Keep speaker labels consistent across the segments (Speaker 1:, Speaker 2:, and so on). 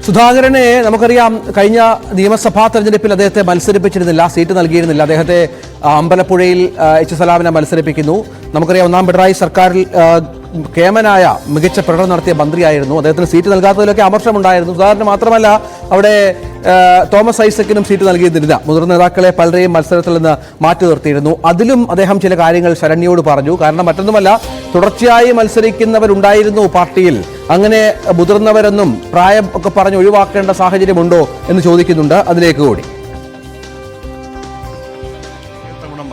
Speaker 1: സുധാകരനെ നമുക്കറിയാം, കഴിഞ്ഞ നിയമസഭാ തെരഞ്ഞെടുപ്പിൽ അദ്ദേഹത്തെ മത്സരിപ്പിച്ചിരുന്നില്ല, സീറ്റ് നൽകിയിരുന്നില്ല. അദ്ദേഹത്തെ അമ്പലപ്പുഴയിൽ എച്ച് സലാമിനെ മത്സരിപ്പിക്കുന്നു. നമുക്കറിയാം, ഒന്നാം പിണറായി സർക്കാരിൽ കേമനായ മികച്ച പ്രകടനം നടത്തിയ മന്ത്രിയായിരുന്നു. അദ്ദേഹത്തിന് സീറ്റ് നൽകാത്തതിലൊക്കെ അമർഷമുണ്ടായിരുന്നു. സുധാകരന് മാത്രമല്ല, അവിടെ തോമസ് ഐസക്കിനും സീറ്റ് നൽകിയിരുന്നില്ല. മുതിർന്ന നേതാക്കളെ പലരെയും മത്സരത്തിൽ നിന്ന് മാറ്റി നിർത്തിയിരുന്നു. അതിലും അദ്ദേഹം ചില കാര്യങ്ങൾ ശരണ്യയോട് പറഞ്ഞു. കാരണം മറ്റൊന്നുമല്ല, തുടർച്ചയായി മത്സരിക്കുന്നവരുണ്ടായിരുന്നു പാർട്ടിയിൽ. അങ്ങനെ മുതിർന്നവരെന്നും പ്രായം ഒക്കെ പറഞ്ഞ് ഒഴിവാക്കേണ്ട സാഹചര്യമുണ്ടോ എന്ന് ചോദിക്കുന്നുണ്ട്. അതിലേക്ക് കൂടി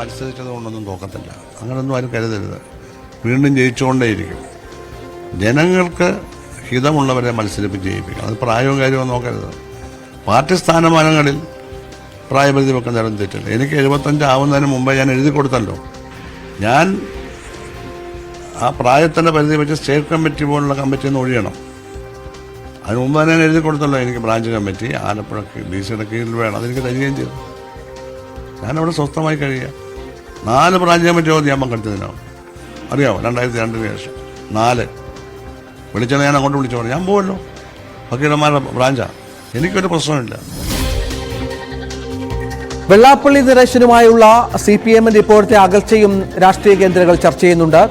Speaker 2: മത്സരിച്ചത് കൊണ്ടൊന്നും തോക്കത്തില്ല, അങ്ങനൊന്നും ആരും കരുതരുത്. വീണ്ടും ജയിച്ചുകൊണ്ടേയിരിക്കും. ജനങ്ങൾക്ക് ഹിതമുള്ളവരെ മത്സരിപ്പിച്ച് ജയിപ്പിക്കണം. അത് പ്രായവും കാര്യവും നോക്കരുത്. പാർട്ടി സ്ഥാനമാനങ്ങളിൽ പ്രായപരിധി വെക്കുന്നതിനും തെറ്റില്ല. എനിക്ക് 75 ആവുന്നതിന് മുമ്പേ ഞാൻ എഴുതി കൊടുത്തല്ലോ. ഞാൻ ആ പ്രായത്തിൻ്റെ പരിധി വെച്ച് സ്റ്റേറ്റ് കമ്മിറ്റി പോലുള്ള കമ്മിറ്റിയിൽ നിന്ന് ഒഴിയണം. അതിന് മുമ്പ് തന്നെ ഞാൻ എഴുതി കൊടുത്തല്ലോ. എനിക്ക് ബ്രാഞ്ച് കമ്മിറ്റി ആലപ്പുഴ DC കീഴിൽ വേണം. അതെനിക്ക് തരികയും ചെയ്തു. ഞാനവിടെ സ്വസ്ഥമായി കഴിയുക. 4 ബ്രാഞ്ച് കമ്മിറ്റി ഞാൻ പങ്കെടുത്തതിനാവും. അറിയാമോ? 2002 ശേഷം 4 വിളിച്ചാൽ ഞാൻ അങ്ങോട്ട് വിളിച്ചോളൂ. ഞാൻ പോവല്ലോ. വക്കീലന്മാരുടെ ബ്രാഞ്ചാണ്. എനിക്കൊരു പ്രശ്നമില്ല.
Speaker 1: വെള്ളാപ്പള്ളി നരേശനുമായുള്ള CPM-ന്റെ ഇപ്പോഴത്തെ അകൽച്ചയും രാഷ്ട്രീയ കേന്ദ്രങ്ങൾ ചർച്ച ചെയ്യുന്നുണ്ട്.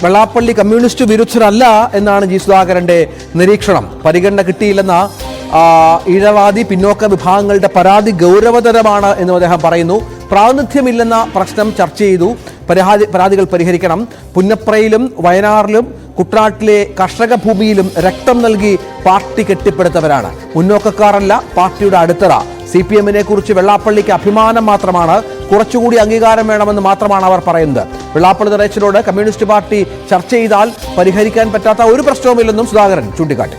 Speaker 1: വെള്ളാപ്പള്ളി കമ്മ്യൂണിസ്റ്റ് വിരുദ്ധരല്ല എന്നാണ് ജി സുധാകരന്റെ നിരീക്ഷണം. പരിഗണന കിട്ടിയില്ലെന്ന ഈഴവാദി പിന്നോക്ക വിഭാഗങ്ങളുടെ പരാതി ഗൗരവതരമാണ് എന്നും അദ്ദേഹം പറയുന്നു. പ്രാതിനിധ്യമില്ലെന്ന പ്രശ്നം ചർച്ച ചെയ്തു. പരാതികൾ പരിഹരിക്കണം. പുന്നപ്രയിലും വയനാറിലും കുട്ടനാട്ടിലെ കർഷക ഭൂമിയിലും രക്തം നൽകി പാർട്ടി കെട്ടിപ്പടുത്തവരാണ്. മുന്നോക്കക്കാരല്ല പാർട്ടിയുടെ അടിത്തറ. CPM-നെ കുറിച്ച് വെള്ളാപ്പള്ളിക്ക് അഭിമാനം മാത്രമാണ്. കുറച്ചുകൂടി അംഗീകാരം വേണമെന്ന് മാത്രമാണ് അവർ പറയുന്നത്. വെള്ളാപ്പള്ളി നരേശനോട് കമ്മ്യൂണിസ്റ്റ് പാർട്ടി ചർച്ച ചെയ്താൽ പരിഹരിക്കാൻ പറ്റാത്ത ഒരു പ്രശ്നവുമില്ലെന്നും സുധാകരൻ ചൂണ്ടിക്കാട്ടി.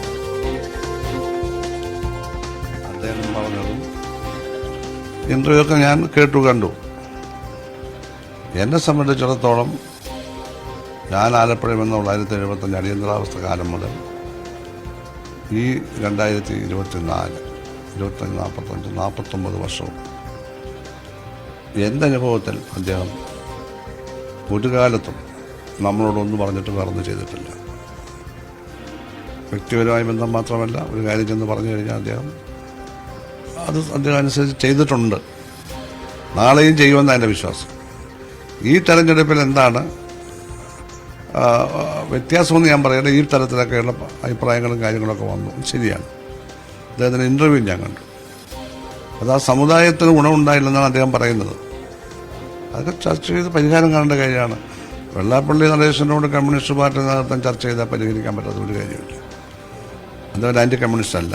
Speaker 2: അദ്ദേഹം പറഞ്ഞതും ഇന്റർവ്യൂയൊക്കെ ഞാൻ കണ്ടു. എന്നെ സംബന്ധിച്ചിടത്തോളം ഞാൻ ആലപ്പുഴയിൽ വന്ന 1975 അടിയന്തരാവസ്ഥ കാലം മുതൽ ഈ 2024, 25, 45, 49 വർഷവും എൻ്റെ അനുഭവത്തിൽ അദ്ദേഹം ഒരു കാലത്തും നമ്മളോടൊന്നും പറഞ്ഞിട്ട് വേറൊന്നും ചെയ്തിട്ടില്ല. വ്യക്തിപരമായ ബന്ധം മാത്രമല്ല, ഒരു കാര്യം ചെന്ന് പറഞ്ഞു കഴിഞ്ഞാൽ അദ്ദേഹം അനുസരിച്ച് ചെയ്തിട്ടുണ്ട്. നാളെയും ചെയ്യുമെന്നാണ് എൻ്റെ വിശ്വാസം. ഈ തെരഞ്ഞെടുപ്പിൽ എന്താണ് വ്യത്യാസമെന്ന് ഞാൻ പറയട്ടെ. ഈ തരത്തിലൊക്കെയുള്ള അഭിപ്രായങ്ങളും കാര്യങ്ങളൊക്കെ വന്നു, ശരിയാണ്. അദ്ദേഹത്തിൻ്റെ ഇൻ്റർവ്യൂ ഞാൻ കണ്ടു. അത് ആ സമുദായത്തിന് ഗുണമുണ്ടായില്ലെന്നാണ് അദ്ദേഹം പറയുന്നത്. അതൊക്കെ ചർച്ച ചെയ്ത് പരിഹാരം കാണേണ്ട കാര്യമാണ്. വെള്ളാപ്പള്ളി നരേശനോട് കമ്മ്യൂണിസ്റ്റ് പാർട്ടി നേതൃത്വം ചർച്ച ചെയ്താൽ പരിഹരിക്കാൻ പറ്റാത്ത ഒരു കാര്യമില്ല. അദ്ദേഹം ആൻറ്റി കമ്മ്യൂണിസ്റ്റ് അല്ല.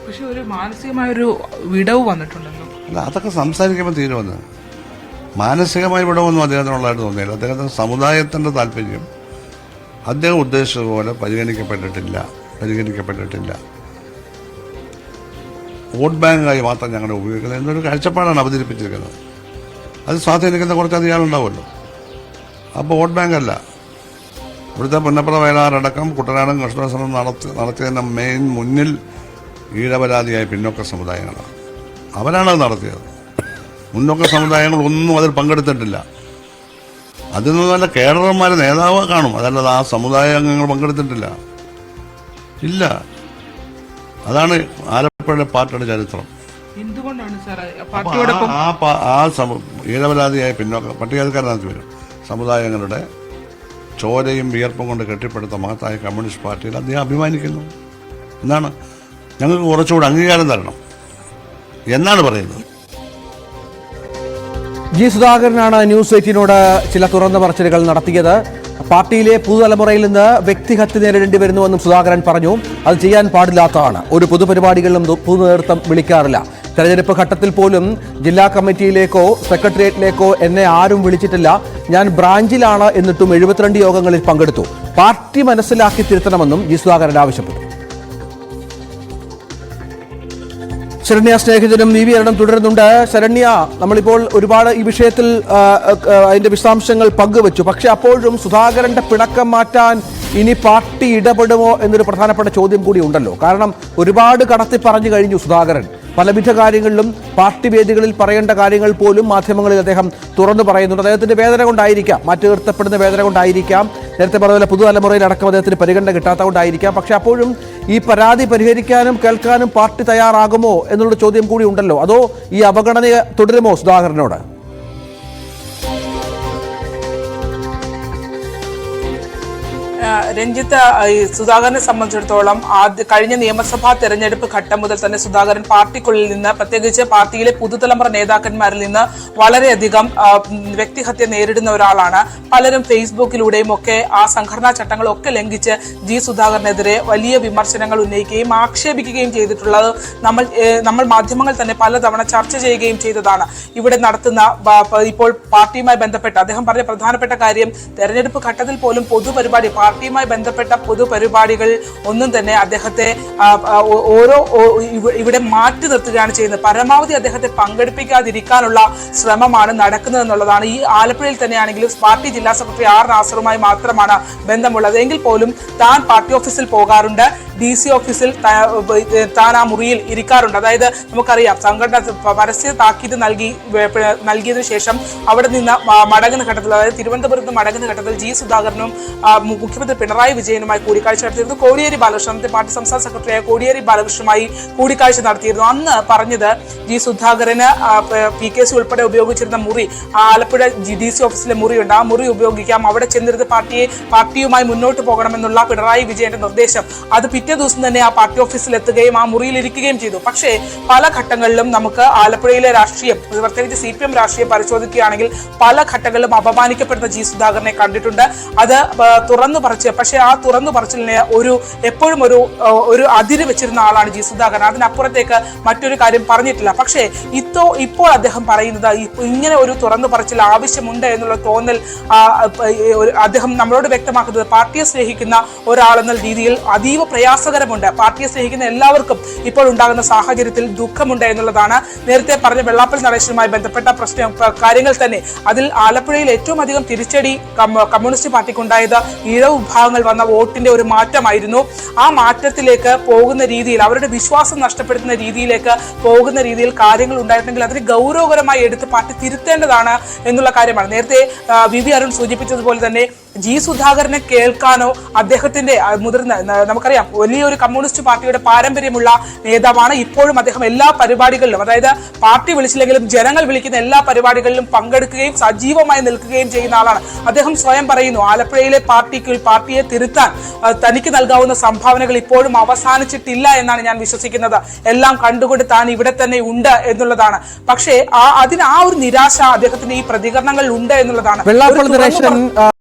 Speaker 3: പക്ഷെ ഒരു മാനസികമായൊരു വിടവ് വന്നിട്ടുണ്ടല്ലോ.
Speaker 2: അല്ല, അതൊക്കെ സംസാരിക്കുമ്പോൾ തീരുമെന്ന്. മാനസികമായ വിടവൊന്നും അദ്ദേഹത്തിനുള്ളതായിട്ട് തോന്നിയില്ല. അദ്ദേഹത്തിൻ്റെ സമുദായത്തിൻ്റെ താല്പര്യം അദ്ദേഹം ഉദ്ദേശിച്ചതുപോലെ പരിഗണിക്കപ്പെട്ടിട്ടില്ല. വോട്ട് ബാങ്കായി മാത്രം ഞങ്ങളുടെ ഉപയോഗിക്കുന്നത് എന്നൊരു കാഴ്ചപ്പാടാണ് അവതരിപ്പിച്ചിരിക്കുന്നത്. അത് സ്വാധീനിക്കുന്ന കുറച്ചധികം ആളുണ്ടാവുമല്ലോ. അപ്പോൾ വോട്ട് ബാങ്കല്ല. ഇവിടുത്തെ പുന്നപ്ര വയനാടടക്കം കുട്ടനാടും കർഷകശ്രമം നടത്തിയതിൻ്റെ മെയിൻ മുന്നിൽ ഈഴപരാധിയായ പിന്നോക്ക സമുദായങ്ങളാണ്. അവരാണത് നടത്തിയത്. മുന്നോക്ക സമുദായങ്ങളൊന്നും അതിൽ പങ്കെടുത്തിട്ടില്ല. അതിൽ നിന്ന് നല്ല കേഡർമാരെ നേതാവ് കാണും, അതല്ലാതെ ആ സമുദായ അംഗങ്ങൾ പങ്കെടുത്തിട്ടില്ല. ഇല്ല. അതാണ് ആലപ്പുഴയിലെ പാർട്ടിയുടെ ചരിത്രം. ആ ഈഴപരാധിയായ പിന്നോക്ക പട്ടികജാതിക്കാരനകത്ത് വരും സമുദായങ്ങളുടെ ചോരയും വിയർപ്പും കൊണ്ട് കെട്ടിപ്പടുത്ത മഹത്തായ കമ്മ്യൂണിസ്റ്റ് പാർട്ടിയിൽ അദ്ദേഹം അഭിമാനിക്കുന്നു. എന്നാണ് ഞങ്ങൾക്ക് കുറച്ചുകൂടി അംഗീകാരം തരണം എന്നാണ് പറയുന്നത്.
Speaker 1: ജി സുധാകരനാണ് ന്യൂസ് 18നോട് ചില തുറന്ന പറച്ചിലുകൾ നടത്തിയത്. പാർട്ടിയിലെ പുതുതലമുറയിൽ നിന്ന് വ്യക്തിഹത്യ നേരിടേണ്ടി വരുന്നുവെന്നും സുധാകരൻ പറഞ്ഞു. അത് ചെയ്യാൻ പാടില്ലാത്തതാണ്. ഒരു പൊതുപരിപാടികളിലും പൊതു നേതൃത്വം വിളിക്കാറില്ല. തെരഞ്ഞെടുപ്പ് ഘട്ടത്തിൽ പോലും ജില്ലാ കമ്മിറ്റിയിലേക്കോ സെക്രട്ടേറിയറ്റിലേക്കോ എന്നെ ആരും വിളിച്ചിട്ടില്ല. ഞാൻ ബ്രാഞ്ചിലാണ്, എന്നിട്ടും 72 യോഗങ്ങളിൽ പങ്കെടുത്തു. പാർട്ടി മനസ്സിലാക്കി തിരുത്തണമെന്നും ജി സുധാകരൻ ആവശ്യപ്പെട്ടു. ശരണ്യ സ്നേഹിതനും വി അരുണും തുടരുന്നുണ്ട്. ശരണ്യ, നമ്മളിപ്പോൾ ഒരുപാട് ഈ വിഷയത്തിൽ അതിന്റെ വിശദാംശങ്ങൾ പങ്കുവച്ചു. പക്ഷെ അപ്പോഴും സുധാകരന്റെ പിണക്കം മാറ്റാൻ ഇനി പാർട്ടി ഇടപെടുമോ എന്നൊരു പ്രധാനപ്പെട്ട ചോദ്യം കൂടി ഉണ്ടല്ലോ. കാരണം ഒരുപാട് കടത്തി പറഞ്ഞു കഴിഞ്ഞു സുധാകരൻ. പലവിധ കാര്യങ്ങളിലും പാർട്ടി വേദികളിൽ പറയേണ്ട കാര്യങ്ങൾ പോലും മാധ്യമങ്ങളിൽ അദ്ദേഹം തുറന്നു പറയുന്നുണ്ട്. അദ്ദേഹത്തിന്റെ വേദന കൊണ്ടായിരിക്കാം, മാറ്റി നിർത്തപ്പെടുന്ന വേദന കൊണ്ടായിരിക്കാം, നേരത്തെ പറഞ്ഞ പോലെ പുതുതലമുറയിൽ അടക്കം അദ്ദേഹത്തിന് പരിഗണന കിട്ടാത്ത കൊണ്ടായിരിക്കാം. പക്ഷെ അപ്പോഴും ഈ പരാതി പരിഹരിക്കാനും കേൾക്കാനും പാർട്ടി തയ്യാറാകുമോ എന്നുള്ള ചോദ്യം കൂടി ഉണ്ടല്ലോ. അതോ ഈ അവഗണന തുടരുമോ സുധാകരനോട്?
Speaker 3: രഞ്ജിത്ത്, സുധാകരനെ സംബന്ധിച്ചിടത്തോളം കഴിഞ്ഞ നിയമസഭാ തെരഞ്ഞെടുപ്പ് ഘട്ടം മുതൽ തന്നെ സുധാകരൻ പാർട്ടിക്കുള്ളിൽ നിന്ന്, പ്രത്യേകിച്ച് പാർട്ടിയിലെ പുതുതലമുറ നേതാക്കന്മാരിൽ നിന്ന് വളരെയധികം വ്യക്തിഹത്യ നേരിടുന്ന ഒരാളാണ്. പലരും ഫേസ്ബുക്കിലൂടെയും ഒക്കെ ആ സംഘടനാ ചട്ടങ്ങളൊക്കെ ലംഘിച്ച് സുധാകരനെതിരെ വലിയ വിമർശനങ്ങൾ ഉന്നയിക്കുകയും ആക്ഷേപിക്കുകയും ചെയ്തിട്ടുള്ളത് നമ്മൾ മാധ്യമങ്ങൾ തന്നെ പലതവണ ചർച്ച ചെയ്യുകയും ചെയ്തതാണ്. ഇവിടെ നടത്തുന്ന ഇപ്പോൾ പാർട്ടിയുമായി ബന്ധപ്പെട്ട അദ്ദേഹം പറഞ്ഞ പ്രധാനപ്പെട്ട കാര്യം, തെരഞ്ഞെടുപ്പ് ഘട്ടത്തിൽ പോലും പൊതുപരിപാടി, പാർട്ടിയുമായി ബന്ധപ്പെട്ട പൊതുപരിപാടികൾ ഒന്നും തന്നെ അദ്ദേഹത്തെ ഇവിടെ മാറ്റി നിർത്തുകയാണ് ചെയ്യുന്നത്. പരമാവധി അദ്ദേഹത്തെ പങ്കെടുപ്പിക്കാതിരിക്കാനുള്ള ശ്രമമാണ് നടക്കുന്നത് എന്നുള്ളതാണ്. ഈ ആലപ്പുഴയിൽ തന്നെയാണെങ്കിലും പാർട്ടി ജില്ലാ സെക്രട്ടറി ആർ നാസറുമായി മാത്രമാണ് ബന്ധമുള്ളത്. എങ്കിൽ പോലും താൻ പാർട്ടി ഓഫീസിൽ പോകാറുണ്ട്, DC ഓഫീസിൽ താൻ ആ മുറിയിൽ ഇരിക്കാറുണ്ട്. അതായത് നമുക്കറിയാം, സംഘടന പരസ്യ താക്കീത് നൽകിയതിനു ശേഷം അവിടെ നിന്ന് മടങ്ങുന്ന ഘട്ടത്തിൽ, അതായത് തിരുവനന്തപുരത്ത് മടങ്ങുന്ന ഘട്ടത്തിൽ സുധാകരനും മുഖ്യമന്ത്രി പിണറായി വിജയനുമായി കൂടിക്കാഴ്ച നടത്തിയിരുന്നു. കോടിയേരി ബാലകൃഷ്ണൻ, പാർട്ടി സംസ്ഥാന സെക്രട്ടറിയായ കോടിയേരി ബാലകൃഷ്ണനുമായി കൂടിക്കാഴ്ച നടത്തിയിരുന്നു. അന്ന് പറഞ്ഞത് സുധാകരന് PKC ഉൾപ്പെടെ ഉപയോഗിച്ചിരുന്ന മുറി, ആലപ്പുഴ DC ഓഫീസിലെ മുറിയുണ്ട്, ആ മുറി ഉപയോഗിക്കാം, അവിടെ ചെന്നിരുന്ന് പാർട്ടിയുമായി മുന്നോട്ട് പോകണമെന്നുള്ള പിണറായി വിജയന്റെ നിർദ്ദേശം, അത് പിറ്റേ ദിവസം തന്നെ ആ പാർട്ടി ഓഫീസിൽ എത്തുകയും ആ മുറിയിൽ ഇരിക്കുകയും ചെയ്തു. പക്ഷേ പല ഘട്ടങ്ങളിലും നമുക്ക് ആലപ്പുഴയിലെ രാഷ്ട്രീയം, പ്രത്യേകിച്ച് CPM രാഷ്ട്രീയം പരിശോധിക്കുകയാണെങ്കിൽ പല ഘട്ടങ്ങളിലും അപമാനിക്കപ്പെടുന്ന സുധാകരനെ കണ്ടിട്ടുണ്ട്. അത് തുറന്നു പറച്ച്, പക്ഷേ ആ തുറന്നു പറച്ചിലിനെ എപ്പോഴും ഒരു അതിര് വെച്ചിരുന്ന ആളാണ് സുധാകരൻ. അതിനപ്പുറത്തേക്ക് മറ്റൊരു കാര്യം പറഞ്ഞിട്ടില്ല. പക്ഷേ ഇപ്പോൾ അദ്ദേഹം പറയുന്നത് ഇങ്ങനെ ഒരു തുറന്നു പറച്ചിൽ ആവശ്യമുണ്ട് എന്നുള്ള തോന്നൽ അദ്ദേഹം നമ്മളോട് വ്യക്തമാക്കുന്നത്, പാർട്ടിയെ സ്നേഹിക്കുന്ന ഒരാളെന്ന രീതിയിൽ അതീവ പ്രയാസകരമുണ്ട്. പാർട്ടിയെ സ്നേഹിക്കുന്ന എല്ലാവർക്കും ഇപ്പോൾ ഉണ്ടാകുന്ന സാഹചര്യത്തിൽ ദുഃഖമുണ്ട് എന്നുള്ളതാണ്. നേരത്തെ പറഞ്ഞ വെള്ളാപ്പള്ളി നടേശനുമായി ബന്ധപ്പെട്ട കാര്യങ്ങൾ തന്നെ, അതിൽ ആലപ്പുഴയിൽ ഏറ്റവും അധികം തിരിച്ചടി കമ്മ്യൂണിസ്റ്റ് പാർട്ടിക്കുണ്ടായത് ഈഴവ വിഭാഗങ്ങൾ വന്ന വോട്ടിന്റെ ഒരു മാറ്റമായിരുന്നു. ആ മാറ്റത്തിലേക്ക് പോകുന്ന രീതിയിൽ, അവരുടെ വിശ്വാസം നഷ്ടപ്പെടുത്തുന്ന രീതിയിലേക്ക് പോകുന്ന രീതിയിൽ കാര്യങ്ങൾ ഉണ്ടായിരുന്നെങ്കിൽ അതിന് ഗൗരവകരമായി എടുത്ത് പാർട്ടി തിരുത്തേണ്ടതാണ് എന്നുള്ള കാര്യമാണ്. നേരത്തെ VV അരുൺ സൂചിപ്പിച്ചതുപോലെ തന്നെ സുധാകരനെ കേൾക്കാനോ, അദ്ദേഹത്തിന്റെ മുതിർന്ന, നമുക്കറിയാം വലിയൊരു കമ്മ്യൂണിസ്റ്റ് പാർട്ടിയുടെ പാരമ്പര്യമുള്ള നേതാവാണ്. ഇപ്പോഴും അദ്ദേഹം എല്ലാ പരിപാടികളിലും, അതായത് പാർട്ടി വിളിച്ചില്ലെങ്കിലും ജനങ്ങൾ വിളിക്കുന്ന എല്ലാ പരിപാടികളിലും പങ്കെടുക്കുകയും സജീവമായി നിൽക്കുകയും ചെയ്യുന്ന ആളാണ്. അദ്ദേഹം സ്വയം പറയുന്നു, ആലപ്പുഴയിലെ പാർട്ടിയെ തിരുത്താൻ തനിക്ക് നൽകാവുന്ന സംഭാവനകൾ ഇപ്പോഴും അവസാനിച്ചിട്ടില്ല എന്നാണ് ഞാൻ വിശ്വസിക്കുന്നത്. എല്ലാം കണ്ടുകൊണ്ട് താൻ ഇവിടെ തന്നെ ഉണ്ട് എന്നുള്ളതാണ്. പക്ഷേ അതിന് ആ ഒരു നിരാശ അദ്ദേഹത്തിന്റെ ഈ പ്രതികരണങ്ങളിൽ ഉണ്ട് എന്നുള്ളതാണ്.